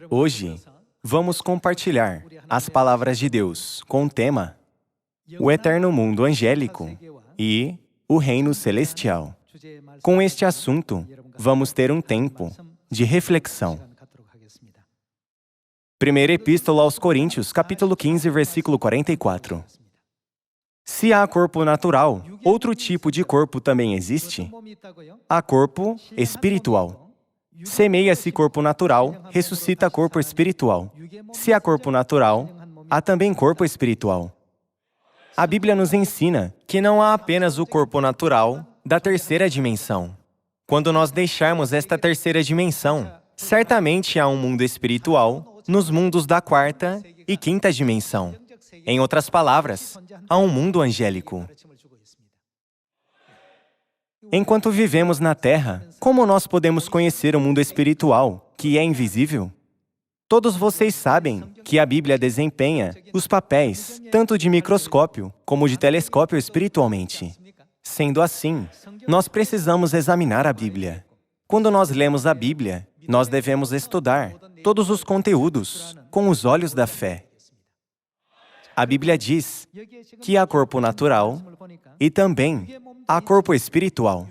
Hoje, vamos compartilhar as palavras de Deus com o tema O Eterno Mundo Angélico e o Reino Celestial. Com este assunto, vamos ter um tempo de reflexão. Primeira Epístola aos Coríntios, capítulo 15, versículo 44. Se há corpo natural, outro tipo de corpo também existe? Há corpo espiritual. Semeia-se corpo natural, ressuscita corpo espiritual. Se há corpo natural, há também corpo espiritual. A Bíblia nos ensina que não há apenas o corpo natural da terceira dimensão. Quando nós deixarmos esta terceira dimensão, certamente há um mundo espiritual nos mundos da quarta e quinta dimensão. Em outras palavras, há um mundo angélico. Enquanto vivemos na Terra, como nós podemos conhecer o mundo espiritual, que é invisível? Todos vocês sabem que a Bíblia desempenha os papéis tanto de microscópio como de telescópio espiritualmente. Sendo assim, nós precisamos examinar a Bíblia. Quando nós lemos a Bíblia, nós devemos estudar todos os conteúdos com os olhos da fé. A Bíblia diz que há corpo natural e também há corpo espiritual.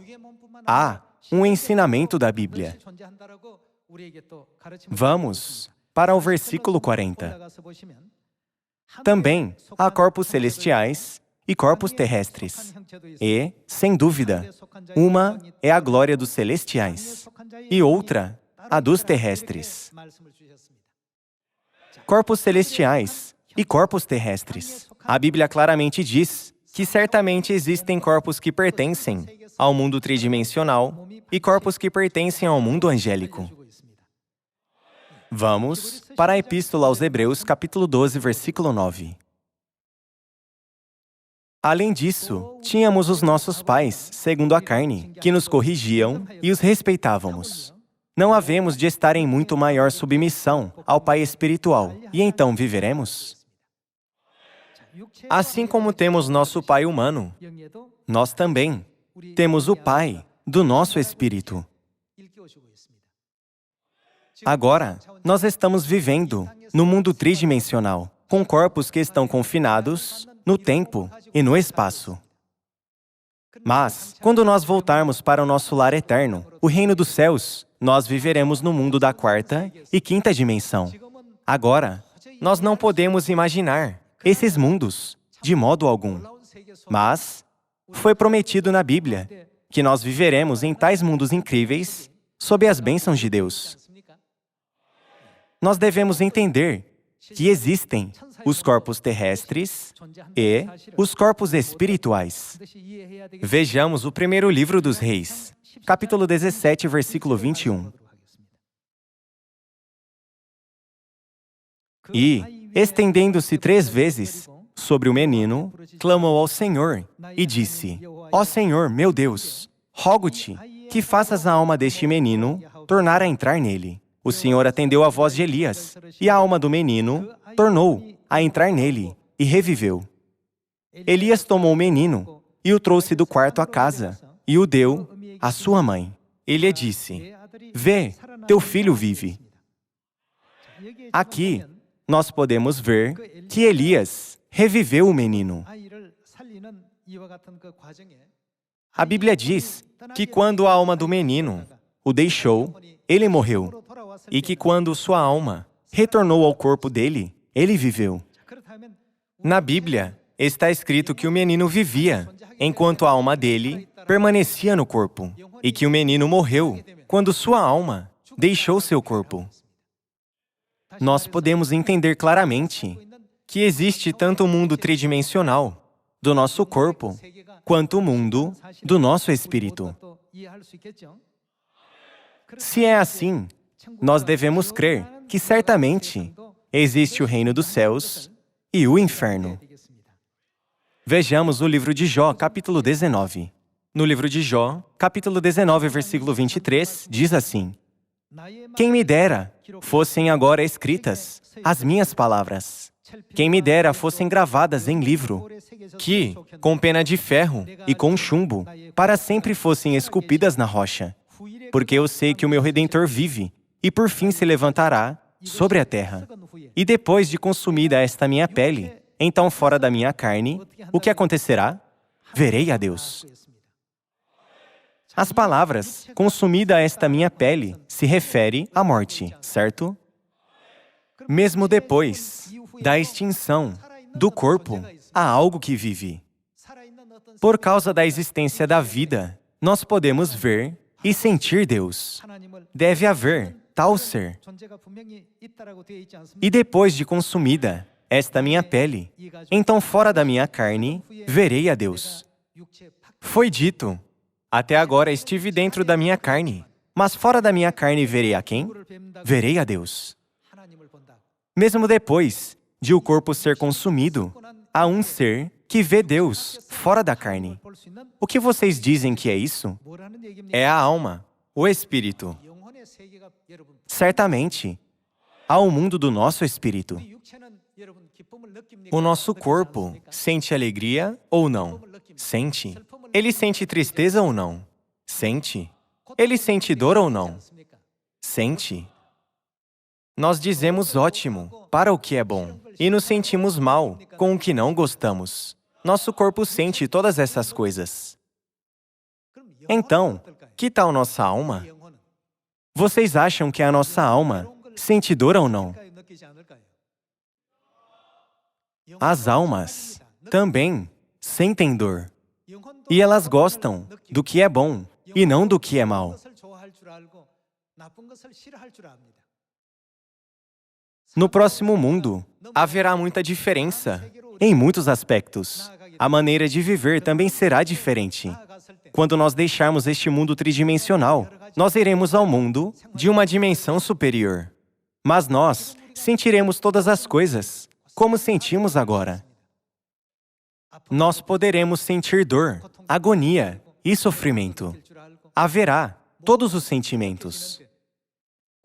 Há um ensinamento da Bíblia. Vamos para o versículo 40. Também há corpos celestiais e corpos terrestres. E, sem dúvida, uma é a glória dos celestiais e outra a dos terrestres. Corpos celestiais e corpos terrestres. A Bíblia claramente diz que certamente existem corpos que pertencem ao mundo tridimensional e corpos que pertencem ao mundo angélico. Vamos para a Epístola aos Hebreus, capítulo 12, versículo 9. Além disso, tínhamos os nossos pais, segundo a carne, que nos corrigiam e os respeitávamos. Não havemos de estar em muito maior submissão ao Pai espiritual, e então viveremos? Assim como temos nosso pai humano, nós também temos o Pai do nosso espírito. Agora, nós estamos vivendo no mundo tridimensional, com corpos que estão confinados no tempo e no espaço. Mas, quando nós voltarmos para o nosso lar eterno, o reino dos céus, nós viveremos no mundo da quarta e quinta dimensão. Agora, nós não podemos imaginar esses mundos de modo algum. Mas foi prometido na Bíblia que nós viveremos em tais mundos incríveis sob as bênçãos de Deus. Nós devemos entender que existem os corpos terrestres e os corpos espirituais. Vejamos o primeiro livro dos Reis, capítulo 17, versículo 21. E, estendendo-se 3 vezes sobre o menino, clamou ao Senhor e disse: Ó Senhor, meu Deus, rogo-te que faças a alma deste menino tornar a entrar nele. O Senhor atendeu a voz de Elias, e a alma do menino tornou a entrar nele, e reviveu. Elias tomou o menino e o trouxe do quarto à casa, e o deu à sua mãe. Ele disse: Vê, teu filho vive. Aqui, nós podemos ver que Elias reviveu o menino. A Bíblia diz que quando a alma do menino o deixou, ele morreu, e que quando sua alma retornou ao corpo dele, ele viveu. Na Bíblia, está escrito que o menino vivia, enquanto a alma dele permanecia no corpo, e que o menino morreu quando sua alma deixou seu corpo. Nós podemos entender claramente que existe tanto o mundo tridimensional do nosso corpo, quanto o mundo do nosso espírito. Se é assim, nós devemos crer que certamente existe o reino dos céus e o inferno. Vejamos o livro de Jó, capítulo 19. No livro de Jó, capítulo 19, versículo 23, diz assim: Quem me dera fossem agora escritas as minhas palavras. Quem me dera fossem gravadas em livro, que, com pena de ferro e com chumbo, para sempre fossem esculpidas na rocha. Porque eu sei que o meu Redentor vive, e por fim se levantará, sobre a terra. E depois de consumida esta minha pele, então fora da minha carne, o que acontecerá? Verei a Deus. As palavras, consumida esta minha pele, se refere à morte, certo? Mesmo depois da extinção do corpo, há algo que vive. Por causa da existência da vida, nós podemos ver e sentir Deus. Deve haver tal ser. E depois de consumida esta minha pele, então fora da minha carne, verei a Deus. Foi dito, até agora estive dentro da minha carne, mas fora da minha carne verei a quem? Verei a Deus. Mesmo depois de o corpo ser consumido, há um ser que vê Deus fora da carne. O que vocês dizem que é isso? É a alma, o espírito. Certamente, há o mundo do nosso espírito. O nosso corpo sente alegria ou não? Sente. Ele sente tristeza ou não? Sente. Ele sente dor ou não? Sente. Nós dizemos ótimo para o que é bom e nos sentimos mal com o que não gostamos. Nosso corpo sente todas essas coisas. Então, que tal nossa alma? Vocês acham que a nossa alma sente dor ou não? As almas também sentem dor. E elas gostam do que é bom e não do que é mal. No próximo mundo, haverá muita diferença em muitos aspectos. A maneira de viver também será diferente. Quando nós deixarmos este mundo tridimensional, nós iremos ao mundo de uma dimensão superior. Mas nós sentiremos todas as coisas, como sentimos agora. Nós poderemos sentir dor, agonia e sofrimento. Haverá todos os sentimentos.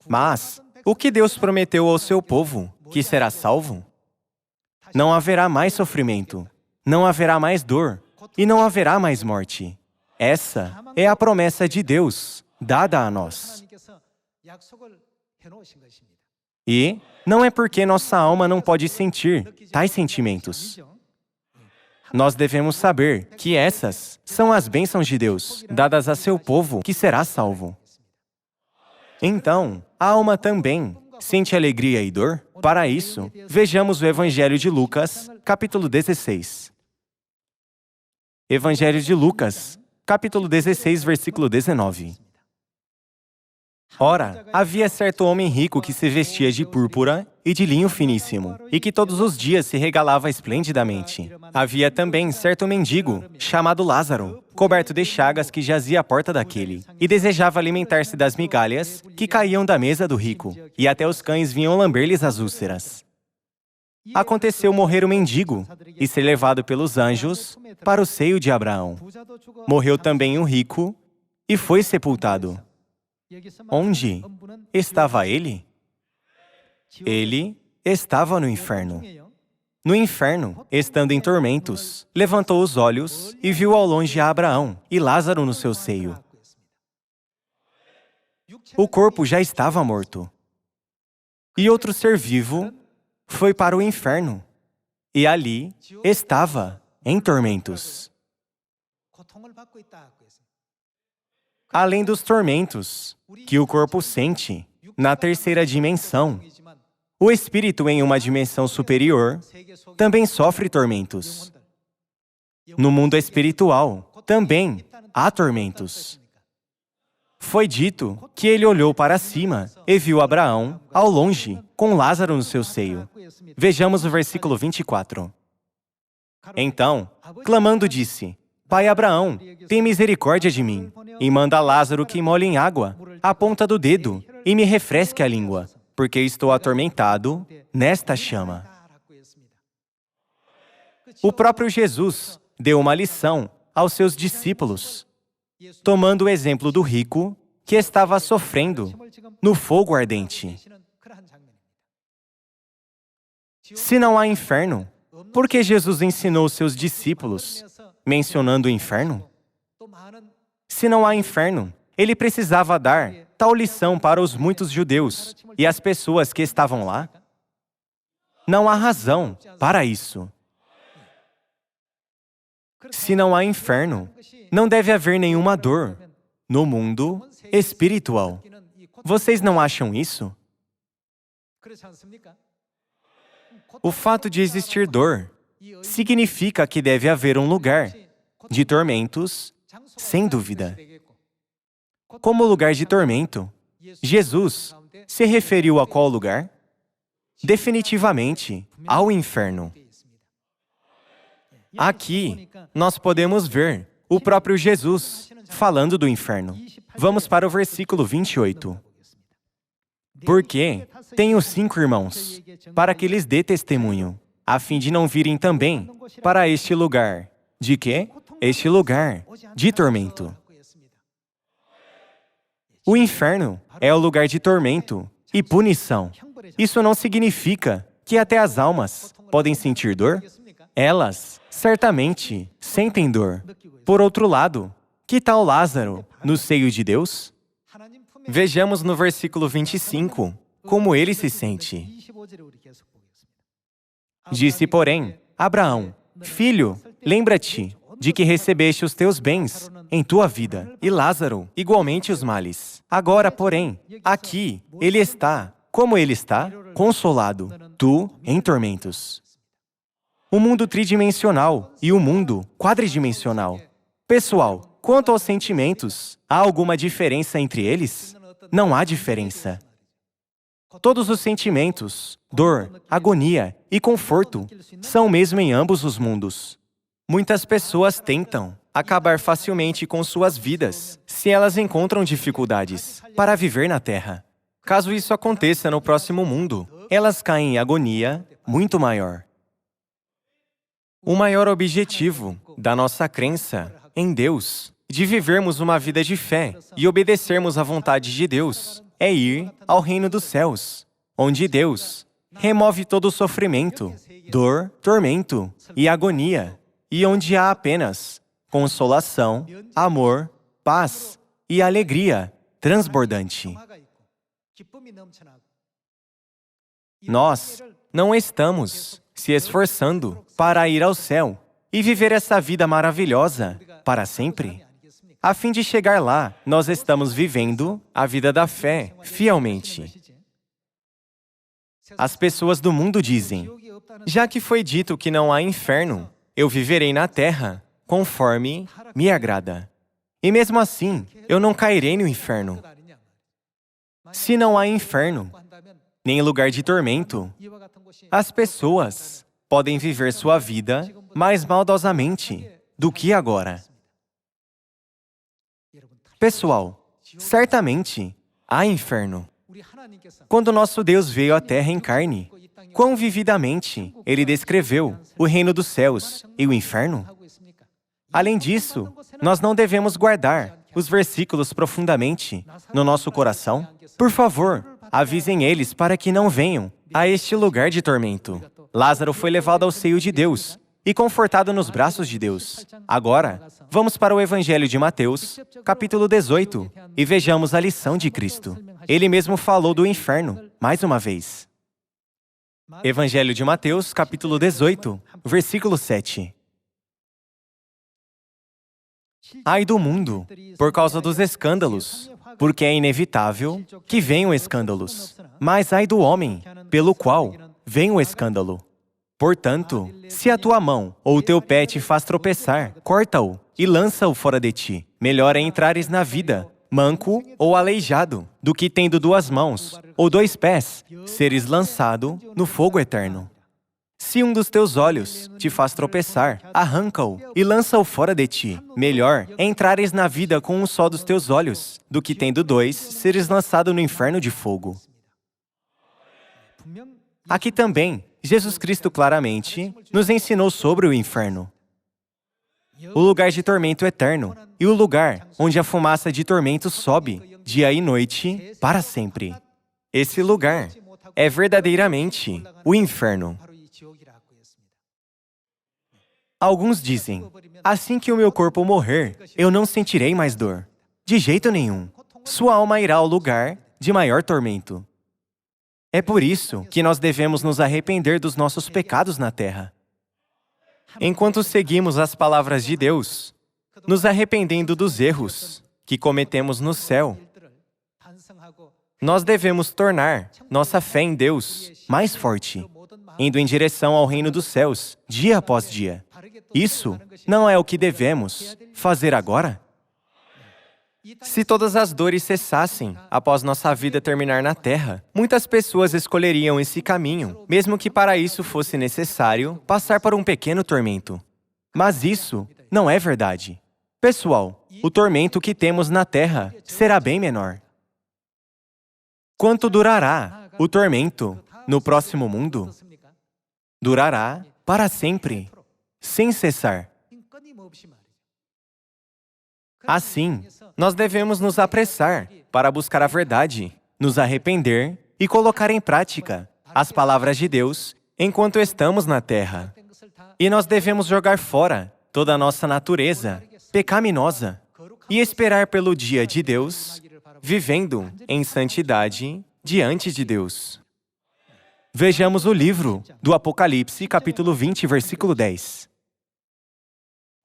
Mas, o que Deus prometeu ao seu povo, que será salvo? Não haverá mais sofrimento, não haverá mais dor e não haverá mais morte. Essa é a promessa de Deus, dada a nós. E não é porque nossa alma não pode sentir tais sentimentos. Nós devemos saber que essas são as bênçãos de Deus, dadas a seu povo que será salvo. Então, a alma também sente alegria e dor? Para isso, vejamos o Evangelho de Lucas, capítulo 16. Evangelho de Lucas, capítulo 16, versículo 19. Ora, havia certo homem rico que se vestia de púrpura e de linho finíssimo, e que todos os dias se regalava esplendidamente. Havia também certo mendigo, chamado Lázaro, coberto de chagas, que jazia à porta daquele, e desejava alimentar-se das migalhas que caíam da mesa do rico, e até os cães vinham lamber-lhes as úlceras. Aconteceu morrer o mendigo e ser levado pelos anjos para o seio de Abraão. Morreu também o rico e foi sepultado. Onde estava ele? Ele estava no inferno. No inferno, estando em tormentos, levantou os olhos e viu ao longe a Abraão e Lázaro no seu seio. O corpo já estava morto. E outro ser vivo foi para o inferno, e ali estava em tormentos. Além dos tormentos que o corpo sente na terceira dimensão, o espírito em uma dimensão superior também sofre tormentos. No mundo espiritual também há tormentos. Foi dito que ele olhou para cima e viu Abraão ao longe, com Lázaro no seu seio. Vejamos o versículo 24. Então, clamando, disse: Pai Abraão, tem misericórdia de mim, e manda Lázaro que molhe em água a ponta do dedo e me refresque a língua, porque estou atormentado nesta chama. O próprio Jesus deu uma lição aos seus discípulos, tomando o exemplo do rico que estava sofrendo no fogo ardente. Se não há inferno, por que Jesus ensinou seus discípulos mencionando o inferno? Se não há inferno, ele precisava dar tal lição para os muitos judeus e as pessoas que estavam lá? Não há razão para isso. Se não há inferno, não deve haver nenhuma dor no mundo espiritual. Vocês não acham isso? O fato de existir dor significa que deve haver um lugar de tormentos, sem dúvida. Como lugar de tormento, Jesus se referiu a qual lugar? Definitivamente ao inferno. Aqui, nós podemos ver o próprio Jesus falando do inferno. Vamos para o versículo 28. Porque tenho 5 irmãos, para que lhes dê testemunho, a fim de não virem também para este lugar. De quê? Este lugar de tormento. O inferno é o lugar de tormento e punição. Isso não significa que até as almas podem sentir dor? Elas, certamente, sentem dor. Por outro lado, que tal Lázaro no seio de Deus? Vejamos no versículo 25 como ele se sente. Disse, porém, Abraão, filho, lembra-te de que recebeste os teus bens em tua vida, e Lázaro, igualmente os males. Agora, porém, aqui ele está, como ele está, consolado, tu em tormentos. O mundo tridimensional e o mundo quadridimensional. Pessoal, quanto aos sentimentos, há alguma diferença entre eles? Não há diferença. Todos os sentimentos, dor, agonia e conforto, são o mesmo em ambos os mundos. Muitas pessoas tentam acabar facilmente com suas vidas se elas encontram dificuldades para viver na Terra. Caso isso aconteça no próximo mundo, elas caem em agonia muito maior. O maior objetivo da nossa crença em Deus, de vivermos uma vida de fé e obedecermos à vontade de Deus, é ir ao reino dos céus, onde Deus remove todo o sofrimento, dor, tormento e agonia, e onde há apenas consolação, amor, paz e alegria transbordante. Nós não estamos se esforçando para ir ao céu e viver essa vida maravilhosa para sempre. A fim de chegar lá, nós estamos vivendo a vida da fé fielmente. As pessoas do mundo dizem, já que foi dito que não há inferno, eu viverei na terra conforme me agrada. E mesmo assim, eu não cairei no inferno. Se não há inferno, nem lugar de tormento, as pessoas podem viver sua vida mais maldosamente do que agora. Pessoal, certamente há inferno. Quando nosso Deus veio à Terra em carne, quão vividamente Ele descreveu o reino dos céus e o inferno? Além disso, nós não devemos guardar os versículos profundamente no nosso coração. Por favor, avisem eles para que não venham a este lugar de tormento. Lázaro foi levado ao seio de Deus e confortado nos braços de Deus. Agora, vamos para o Evangelho de Mateus, capítulo 18, e vejamos a lição de Cristo. Ele mesmo falou do inferno, mais uma vez. Evangelho de Mateus, capítulo 18, versículo 7. Ai do mundo, por causa dos escândalos, porque é inevitável que venham escândalos. Mas ai do homem, pelo qual vem o escândalo. Portanto, se a tua mão ou o teu pé te faz tropeçar, corta-o e lança-o fora de ti. Melhor é entrares na vida, manco ou aleijado, do que tendo 2 mãos ou 2 pés, seres lançado no fogo eterno. Se um dos teus olhos te faz tropeçar, arranca-o e lança-o fora de ti. Melhor é entrares na vida com um só dos teus olhos, do que tendo 2, seres lançado no inferno de fogo. Aqui também, Jesus Cristo claramente nos ensinou sobre o inferno. O lugar de tormento eterno e o lugar onde a fumaça de tormento sobe, dia e noite, para sempre. Esse lugar é verdadeiramente o inferno. Alguns dizem, assim que o meu corpo morrer, eu não sentirei mais dor. De jeito nenhum. Sua alma irá ao lugar de maior tormento. É por isso que nós devemos nos arrepender dos nossos pecados na terra. Enquanto seguimos as palavras de Deus, nos arrependendo dos erros que cometemos no céu, nós devemos tornar nossa fé em Deus mais forte, indo em direção ao reino dos céus, dia após dia. Isso não é o que devemos fazer agora? Se todas as dores cessassem após nossa vida terminar na Terra, muitas pessoas escolheriam esse caminho, mesmo que para isso fosse necessário passar por um pequeno tormento. Mas isso não é verdade. Pessoal, o tormento que temos na Terra será bem menor. Quanto durará o tormento no próximo mundo? Durará para sempre, sem cessar. Assim, nós devemos nos apressar para buscar a verdade, nos arrepender e colocar em prática as palavras de Deus enquanto estamos na terra. E nós devemos jogar fora toda a nossa natureza pecaminosa e esperar pelo dia de Deus, vivendo em santidade diante de Deus. Vejamos o livro do Apocalipse, capítulo 20, versículo 10.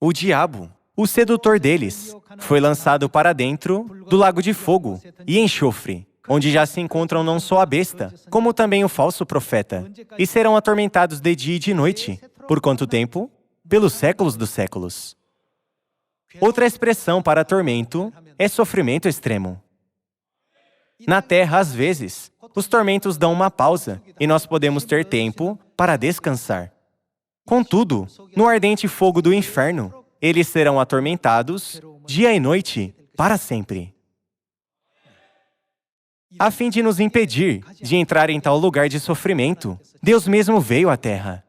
O diabo, o sedutor deles, foi lançado para dentro do lago de fogo e enxofre, onde já se encontram não só a besta, como também o falso profeta, e serão atormentados de dia e de noite. Por quanto tempo? Pelos séculos dos séculos. Outra expressão para tormento é sofrimento extremo. Na Terra, às vezes, os tormentos dão uma pausa e nós podemos ter tempo para descansar. Contudo, no ardente fogo do inferno, eles serão atormentados dia e noite para sempre. A fim de nos impedir de entrar em tal lugar de sofrimento, Deus mesmo veio à Terra.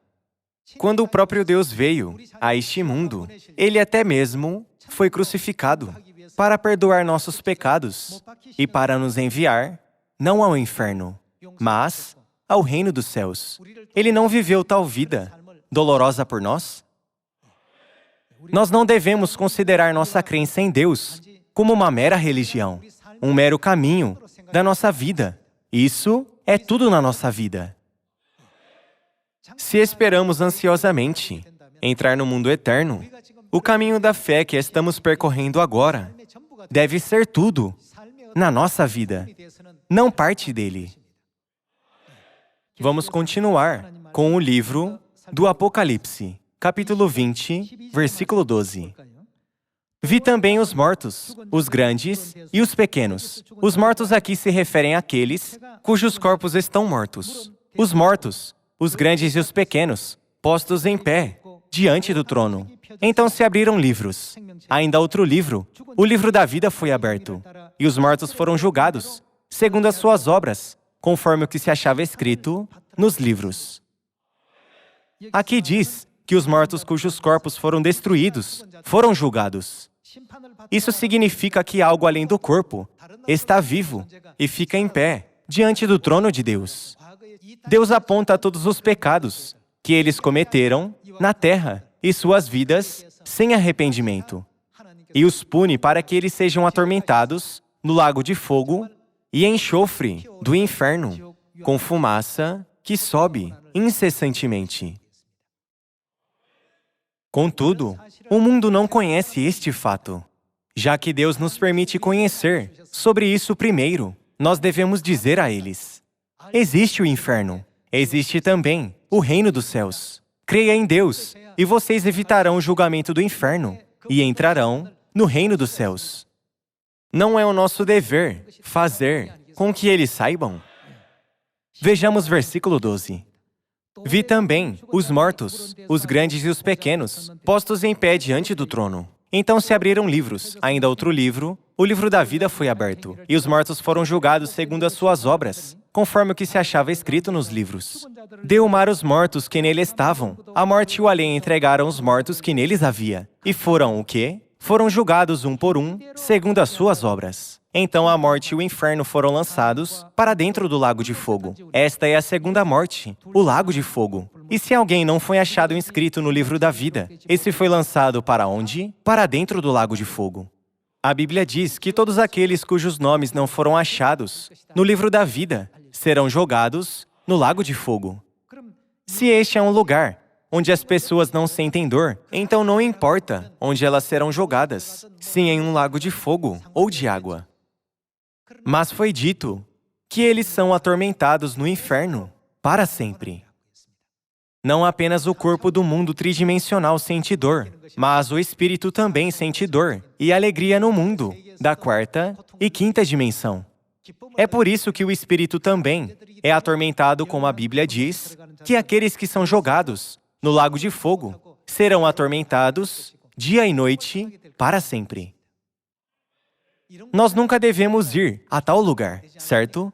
Quando o próprio Deus veio a este mundo, Ele até mesmo foi crucificado para perdoar nossos pecados e para nos enviar, não ao inferno, mas ao reino dos céus. Ele não viveu tal vida dolorosa por nós? Nós não devemos considerar nossa crença em Deus como uma mera religião, um mero caminho da nossa vida. Isso é tudo na nossa vida. Se esperamos ansiosamente entrar no mundo eterno, o caminho da fé que estamos percorrendo agora deve ser tudo na nossa vida, não parte dele. Vamos continuar com o livro do Apocalipse, capítulo 20, versículo 12. Vi também os mortos, os grandes e os pequenos. Os mortos aqui se referem àqueles cujos corpos estão mortos. Os mortos, os grandes e os pequenos, postos em pé, diante do trono. Então se abriram livros. Ainda outro livro, o livro da vida foi aberto. E os mortos foram julgados, segundo as suas obras, conforme o que se achava escrito nos livros. Aqui diz que os mortos cujos corpos foram destruídos, foram julgados. Isso significa que algo além do corpo está vivo e fica em pé diante do trono de Deus. Deus aponta todos os pecados que eles cometeram na terra e suas vidas sem arrependimento, e os pune para que eles sejam atormentados no lago de fogo e enxofre do inferno, com fumaça que sobe incessantemente. Contudo, o mundo não conhece este fato. Já que Deus nos permite conhecer sobre isso primeiro, nós devemos dizer a eles: existe o inferno, existe também o reino dos céus. Creia em Deus, e vocês evitarão o julgamento do inferno e entrarão no reino dos céus. Não é o nosso dever fazer com que eles saibam? Vejamos versículo 12. Vi também os mortos, os grandes e os pequenos, postos em pé diante do trono. Então se abriram livros, ainda outro livro, o livro da vida foi aberto, e os mortos foram julgados segundo as suas obras, conforme o que se achava escrito nos livros. Deu o mar os mortos que nele estavam, a morte e o além entregaram os mortos que neles havia. E foram o quê? Foram julgados um por um, segundo as suas obras. Então a morte e o inferno foram lançados para dentro do lago de fogo. Esta é a segunda morte, o lago de fogo. E se alguém não foi achado inscrito no livro da vida, esse foi lançado para onde? Para dentro do lago de fogo. A Bíblia diz que todos aqueles cujos nomes não foram achados no livro da vida serão jogados no lago de fogo. Se este é um lugar onde as pessoas não sentem dor, então não importa onde elas serão jogadas, se em um lago de fogo ou de água. Mas foi dito que eles são atormentados no inferno para sempre. Não apenas o corpo do mundo tridimensional sente dor, mas o espírito também sente dor e alegria no mundo da quarta e quinta dimensão. É por isso que o espírito também é atormentado, como a Bíblia diz, que aqueles que são jogados no lago de fogo serão atormentados dia e noite para sempre. Nós nunca devemos ir a tal lugar, certo?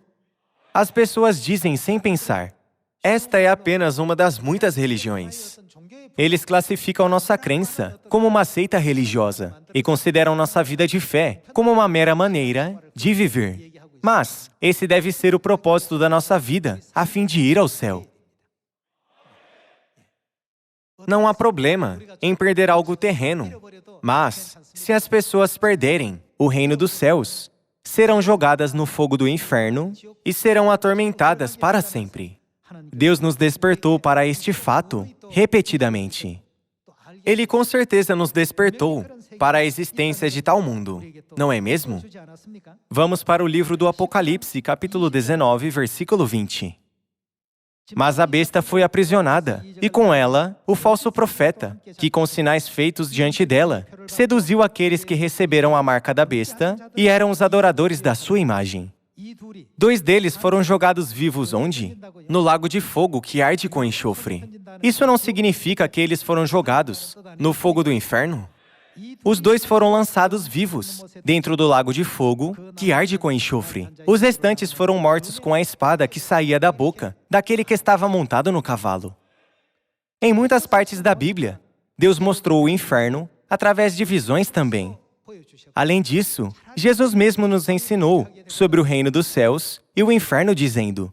As pessoas dizem sem pensar: esta é apenas uma das muitas religiões. Eles classificam nossa crença como uma seita religiosa e consideram nossa vida de fé como uma mera maneira de viver. Mas esse deve ser o propósito da nossa vida, a fim de ir ao céu. Não há problema em perder algo terreno, mas se as pessoas perderem o reino dos céus, serão jogadas no fogo do inferno e serão atormentadas para sempre. Deus nos despertou para este fato repetidamente. Ele com certeza nos despertou para a existência de tal mundo, não é mesmo? Vamos para o livro do Apocalipse, capítulo 19, versículo 20. Mas a besta foi aprisionada, e com ela, o falso profeta, que com sinais feitos diante dela, seduziu aqueles que receberam a marca da besta e eram os adoradores da sua imagem. 2 deles foram jogados vivos onde? No lago de fogo que arde com enxofre. Isso não significa que eles foram jogados no fogo do inferno? Os 2 foram lançados vivos dentro do lago de fogo que arde com enxofre. Os restantes foram mortos com a espada que saía da boca daquele que estava montado no cavalo. Em muitas partes da Bíblia, Deus mostrou o inferno através de visões também. Além disso, Jesus mesmo nos ensinou sobre o reino dos céus e o inferno, dizendo: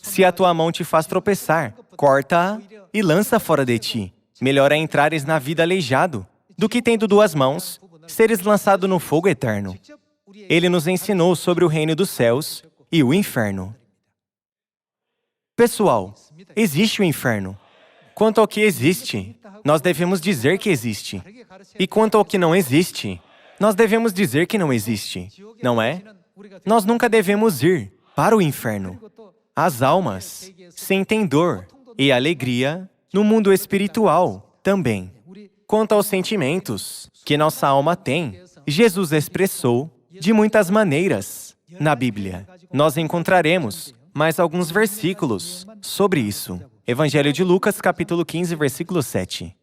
se a tua mão te faz tropeçar, corta-a e lança fora de ti. Melhor é entrares na vida aleijado do que, tendo 2 mãos, seres lançado no fogo eterno. Ele nos ensinou sobre o reino dos céus e o inferno. Pessoal, existe o inferno. Quanto ao que existe, nós devemos dizer que existe. E quanto ao que não existe, nós devemos dizer que não existe, não é? Nós nunca devemos ir para o inferno. As almas sentem dor e alegria no mundo espiritual também. Quanto aos sentimentos que nossa alma tem, Jesus expressou de muitas maneiras na Bíblia. Nós encontraremos mais alguns versículos sobre isso. Evangelho de Lucas, capítulo 15, versículo 7.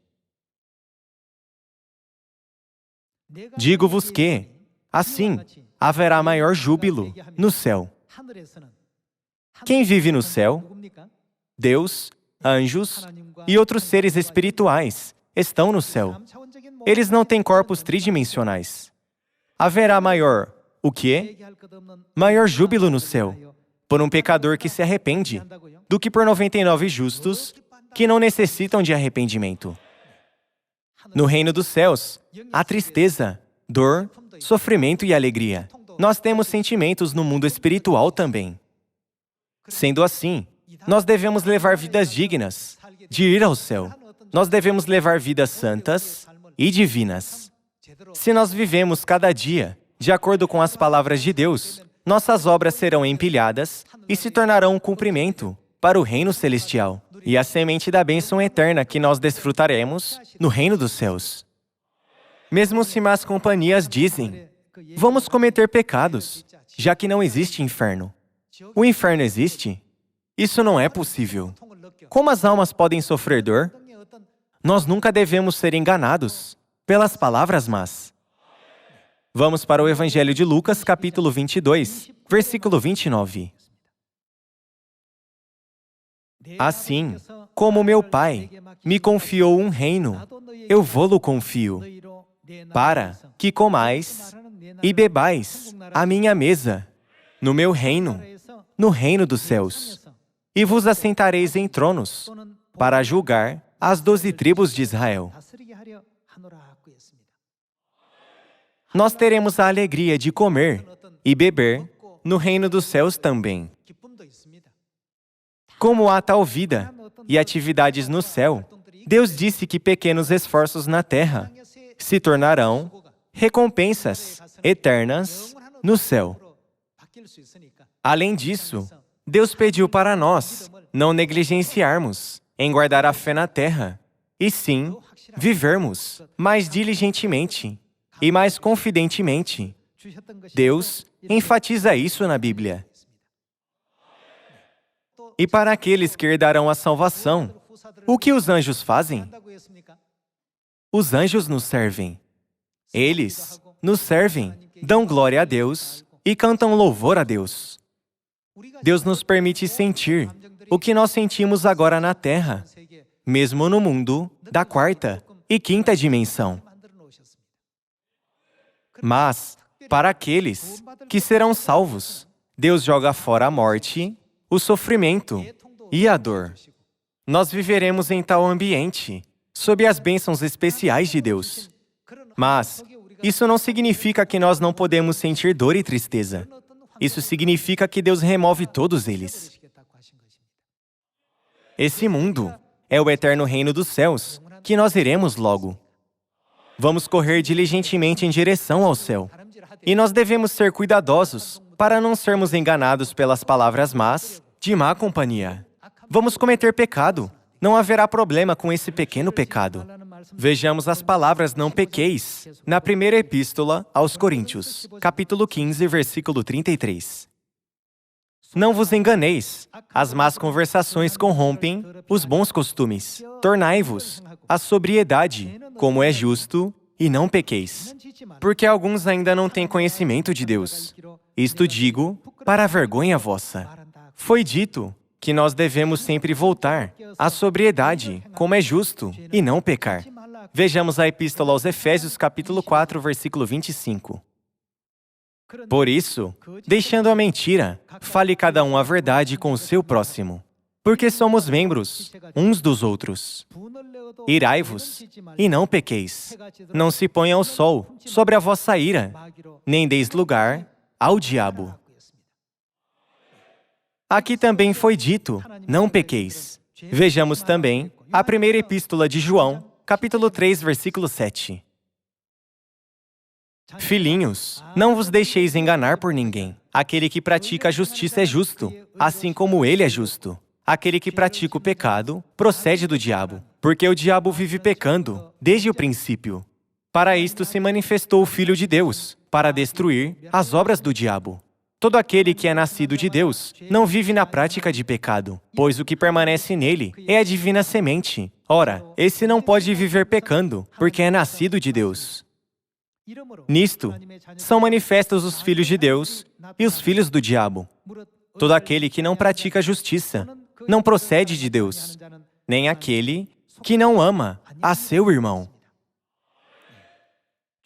Digo-vos que, assim, haverá maior júbilo no céu. Quem vive no céu? Deus, anjos e outros seres espirituais estão no céu. Eles não têm corpos tridimensionais. Haverá maior, o quê? Maior júbilo no céu, por um pecador que se arrepende, do que por 99 justos que não necessitam de arrependimento. No reino dos céus, há tristeza, dor, sofrimento e alegria. Nós temos sentimentos no mundo espiritual também. Sendo assim, nós devemos levar vidas dignas de ir ao céu. Nós devemos levar vidas santas e divinas. Se nós vivemos cada dia de acordo com as palavras de Deus, nossas obras serão empilhadas e se tornarão um cumprimento para o reino celestial e a semente da bênção eterna que nós desfrutaremos no reino dos céus. Mesmo se más companhias dizem: vamos cometer pecados, já que não existe inferno. O inferno existe? Isso não é possível. Como as almas podem sofrer dor? Nós nunca devemos ser enganados pelas palavras más. Vamos para o Evangelho de Lucas, capítulo 22, versículo 29. Assim, como meu Pai me confiou um reino, eu vô-lo confio, para que comais e bebais à minha mesa, no meu reino, no reino dos céus, e vos assentareis em tronos, para julgar as 12 tribos de Israel. nós teremos a alegria de comer e beber no reino dos céus também. Como há tal vida e atividades no céu, Deus disse que pequenos esforços na terra se tornarão recompensas eternas no céu. Além disso, Deus pediu para nós não negligenciarmos em guardar a fé na terra, e sim vivermos mais diligentemente e mais confidentemente. Deus enfatiza isso na Bíblia. E para aqueles que herdarão a salvação, o que os anjos fazem? Os anjos nos servem. Eles nos servem, dão glória a Deus e cantam louvor a Deus. Deus nos permite sentir o que nós sentimos agora na Terra, mesmo no mundo da quarta e quinta dimensão. Mas, para aqueles que serão salvos, Deus joga fora a morte, o sofrimento e a dor. Nós viveremos em tal ambiente, sob as bênçãos especiais de Deus. Mas, isso não significa que nós não podemos sentir dor e tristeza. Isso significa que Deus remove todos eles. Esse mundo é o eterno reino dos céus, que nós iremos logo. Vamos correr diligentemente em direção ao céu. E nós devemos ser cuidadosos para não sermos enganados pelas palavras más de má companhia. Vamos cometer pecado. Não haverá problema com esse pequeno pecado. Vejamos as palavras não pequeis na primeira epístola aos Coríntios, capítulo 15, versículo 33. Não vos enganeis, as más conversações corrompem os bons costumes. Tornai-vos à sobriedade, como é justo, e não pequeis. Porque alguns ainda não têm conhecimento de Deus. Isto digo para a vergonha vossa. Foi dito que nós devemos sempre voltar à sobriedade, como é justo, e não pecar. Vejamos a Epístola aos Efésios, capítulo 4, versículo 25. Por isso, deixando a mentira, fale cada um a verdade com o seu próximo, porque somos membros uns dos outros. Irai-vos, e não pequeis. Não se ponha o sol sobre a vossa ira, nem deis lugar ao diabo. Aqui também foi dito, não pequeis. Vejamos também a primeira epístola de João, capítulo 3, versículo 7. Filhinhos, não vos deixeis enganar por ninguém. Aquele que pratica a justiça é justo, assim como ele é justo. Aquele que pratica o pecado procede do diabo, porque o diabo vive pecando desde o princípio. Para isto se manifestou o Filho de Deus, para destruir as obras do diabo. Todo aquele que é nascido de Deus não vive na prática de pecado, pois o que permanece nele é a divina semente. Ora, esse não pode viver pecando, porque é nascido de Deus. Nisto, são manifestos os filhos de Deus e os filhos do diabo. Todo aquele que não pratica a justiça não procede de Deus, nem aquele que não ama a seu irmão.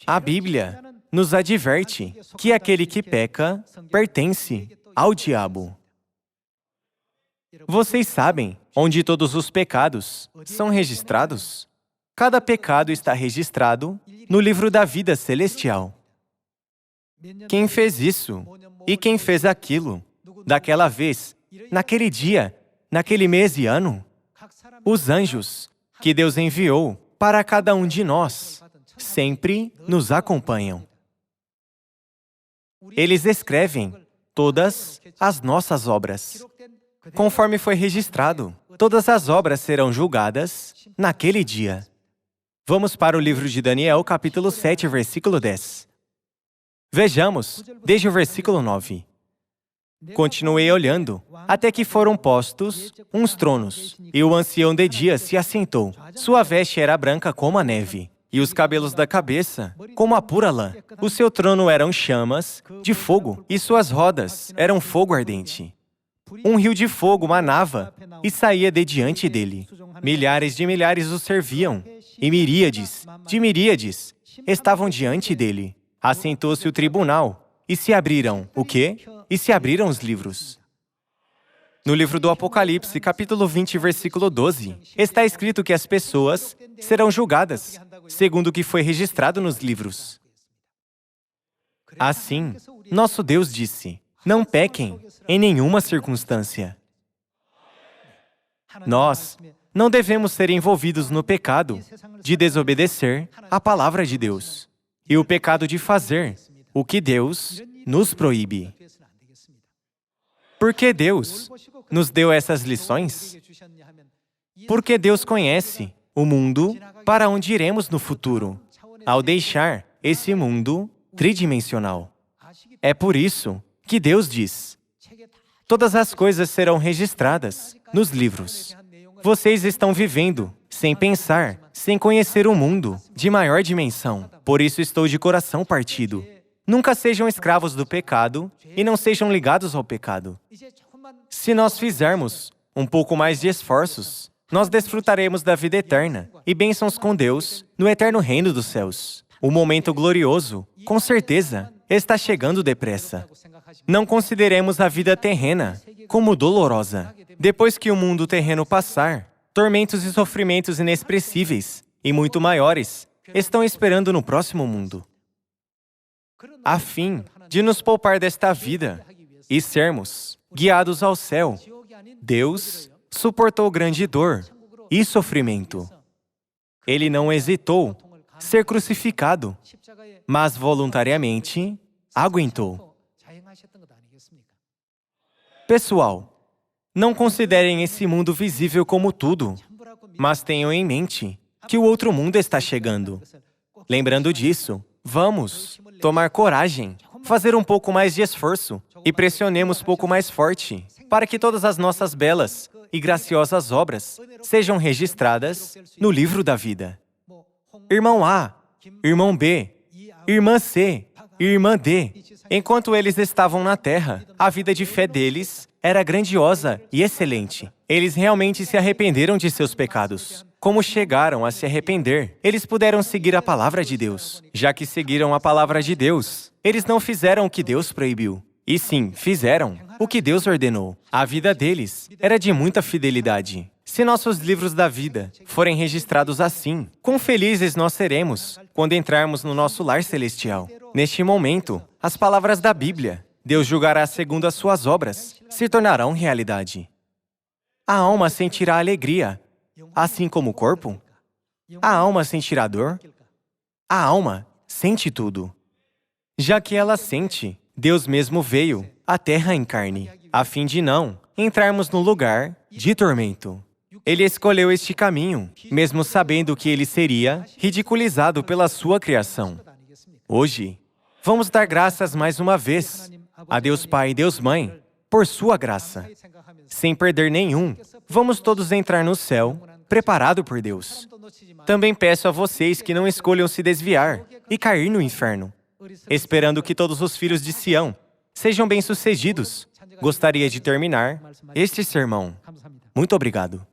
A Bíblia nos adverte que aquele que peca pertence ao diabo. Vocês sabem onde todos os pecados são registrados? Cada pecado está registrado no livro da vida celestial. Quem fez isso e quem fez aquilo, daquela vez, naquele dia, naquele mês e ano? Os anjos que Deus enviou para cada um de nós sempre nos acompanham. Eles escrevem todas as nossas obras. Conforme foi registrado, todas as obras serão julgadas naquele dia. Vamos para o livro de Daniel, capítulo 7, versículo 10. Vejamos, desde o versículo 9. Continuei olhando, até que foram postos uns tronos, e o ancião de dia se assentou. Sua veste era branca como a neve, e os cabelos da cabeça como a pura lã. O seu trono eram chamas de fogo, e suas rodas eram fogo ardente. Um rio de fogo manava e saía de diante dele. Milhares de milhares o serviam, e miríades de miríades estavam diante dele. Assentou-se o tribunal, e se abriram, o quê? E se abriram os livros. No livro do Apocalipse, capítulo 20, versículo 12, está escrito que as pessoas serão julgadas segundo o que foi registrado nos livros. Assim, nosso Deus disse: não pequem em nenhuma circunstância. Nós não devemos ser envolvidos no pecado de desobedecer a palavra de Deus e o pecado de fazer o que Deus nos proíbe. Por que Deus nos deu essas lições? Porque Deus conhece o mundo para onde iremos no futuro, ao deixar esse mundo tridimensional. É por isso que Deus diz: todas as coisas serão registradas nos livros. Vocês estão vivendo sem pensar, sem conhecer o mundo de maior dimensão. Por isso estou de coração partido. Nunca sejam escravos do pecado e não sejam ligados ao pecado. Se nós fizermos um pouco mais de esforços, nós desfrutaremos da vida eterna e bênçãos com Deus no eterno reino dos céus. O momento glorioso, com certeza, está chegando depressa. Não consideremos a vida terrena como dolorosa. Depois que o mundo terreno passar, tormentos e sofrimentos inexpressíveis e muito maiores estão esperando no próximo mundo. A fim de nos poupar desta vida e sermos guiados ao céu, Deus suportou grande dor e sofrimento. Ele não hesitou ser crucificado, mas voluntariamente aguentou. Pessoal, não considerem esse mundo visível como tudo, mas tenham em mente que o outro mundo está chegando. Lembrando disso, vamos tomar coragem, fazer um pouco mais de esforço e pressionemos um pouco mais forte para que todas as nossas belas e graciosas obras sejam registradas no livro da vida. Irmão A, irmão B, irmã C, irmã D. Enquanto eles estavam na terra, a vida de fé deles era grandiosa e excelente. Eles realmente se arrependeram de seus pecados. Como chegaram a se arrepender, eles puderam seguir a palavra de Deus. Já que seguiram a palavra de Deus, eles não fizeram o que Deus proibiu. E sim, fizeram o que Deus ordenou. A vida deles era de muita fidelidade. Se nossos livros da vida forem registrados assim, quão felizes nós seremos quando entrarmos no nosso lar celestial. Neste momento, as palavras da Bíblia, Deus julgará segundo as suas obras, se tornarão realidade. A alma sentirá alegria, assim como o corpo. A alma sentirá dor. A alma sente tudo. Já que ela sente, Deus mesmo veio à terra em carne, a fim de não entrarmos no lugar de tormento. Ele escolheu este caminho, mesmo sabendo que ele seria ridiculizado pela sua criação. Hoje, vamos dar graças mais uma vez a Deus Pai e Deus Mãe por sua graça. Sem perder nenhum, vamos todos entrar no céu, preparado por Deus. Também peço a vocês que não escolham se desviar e cair no inferno, esperando que todos os filhos de Sião sejam bem-sucedidos. Gostaria de terminar este sermão. Muito obrigado.